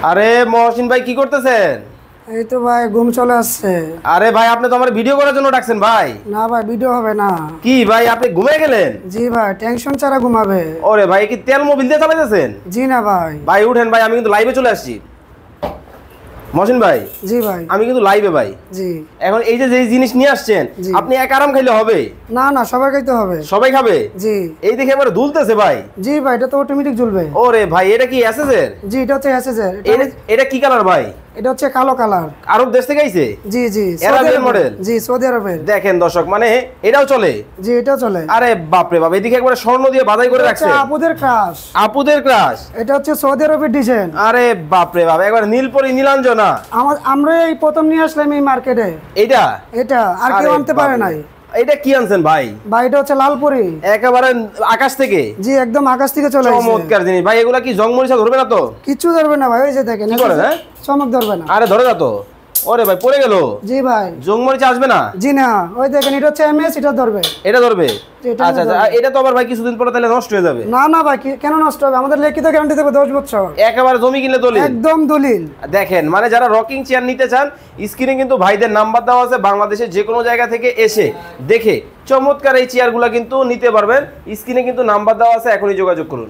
আরে মহসিন ভাই কি করতেছেন? এই তো ভাই ঘুম চলে আসছে। আরে ভাই আপনি তো আমার ভিডিও করার জন্য ডাকছেন ভাই। না ভাই ভিডিও হবে না। কি ভাই আপনি ঘুমিয়ে গেলেন? জি ভাই টেনশন ছাড়া ঘুমাবে। ওরে ভাই কি তেল মোবিল দিয়ে চালাইতেছেন? জি না ভাই। ভাই উঠেন ভাই, আমি কিন্তু লাইভে চলে আসছি। মহসিন ভাই জি ভাই। আমি কিন্তু লাইভে ভাই। জি এখন এই যে জিনিস নিয়ে আসছেন, জি। আপনি এক আরাম খাইলে হবে? না না সবাই খাইতে হবে। সবাই খাবে? জি এই দেখে এবারে দুলতেছে ভাই। জি ভাই এটা তো অটোমেটিক জ্বলবে। ওরে ভাই এটা কি এসএসের? জি এটা হচ্ছে এসএসএর। এটা কি কালার ভাই? এটা হচ্ছে কালো কালার। আরব দেশ থেকে আইছে? জি জি আরবের মডেল? জি সৌদি আরবের। দেখেন দর্শক, মানে এটাও চলে? জি এটাও চলে। আরে বাপ রে বাপ, এদিকে একবারে স্বর্ণ দিয়ে বাধাই করে রাখছে। আপুদের ক্রাশ। আপুদের ক্রাশ? এটা হচ্ছে সৌদি আরবের ডিজাইন। আরে বাপ রে বাপ, একবার নীলপরি নীলাঞ্জনা। আমরা এই প্রথম নিয়ে আসলাম এই মার্কেটে। এটা এটা আর কেউ আনতে পারে নাই। এটা কি আনছেন ভাই? ভাই এটা হচ্ছে লালপরি। একেবারে আকাশ থেকে? জি একদম আকাশ থেকে চলে আসছে। চমৎকার জিনিস ভাই। এগুলা কি জং মরিচা ধরবে না তো? কিছু ধরবে না ভাই, ওই যে দেখেন কি করে, হ্যাঁ? চমক ধরবে না। আরে ধরে যা তো। ওরে ভাই পড়ে গেল। জি ভাই। জং মরিচা আসবে না? জি না, ওই দেখেন এটা হচ্ছে এমএস, এটা ধরবে। এটা ধরবে? এটা আচ্ছা আচ্ছা, এটা তো আবার ভাই কিছুদিন পরে তাহলে নষ্ট হয়ে যাবে। না না ভাই কেন নষ্ট হবে, আমাদের লিখিত গ্যারান্টি দেবো 10 বছর। একেবারে জমি কিনলে দলিল? একদম দলিল। দেখেন, মানে যারা রকিং চেয়ার নিতে চান, স্ক্রিনে কিন্তু ভাইদের নাম্বার দেওয়া আছে। বাংলাদেশের যে কোনো জায়গা থেকে এসে দেখে চমৎকার এই চেয়ারগুলো কিন্তু নিতে পারবেন। স্ক্রিনে কিন্তু নাম্বার দেওয়া আছে, এখনই যোগাযোগ করুন।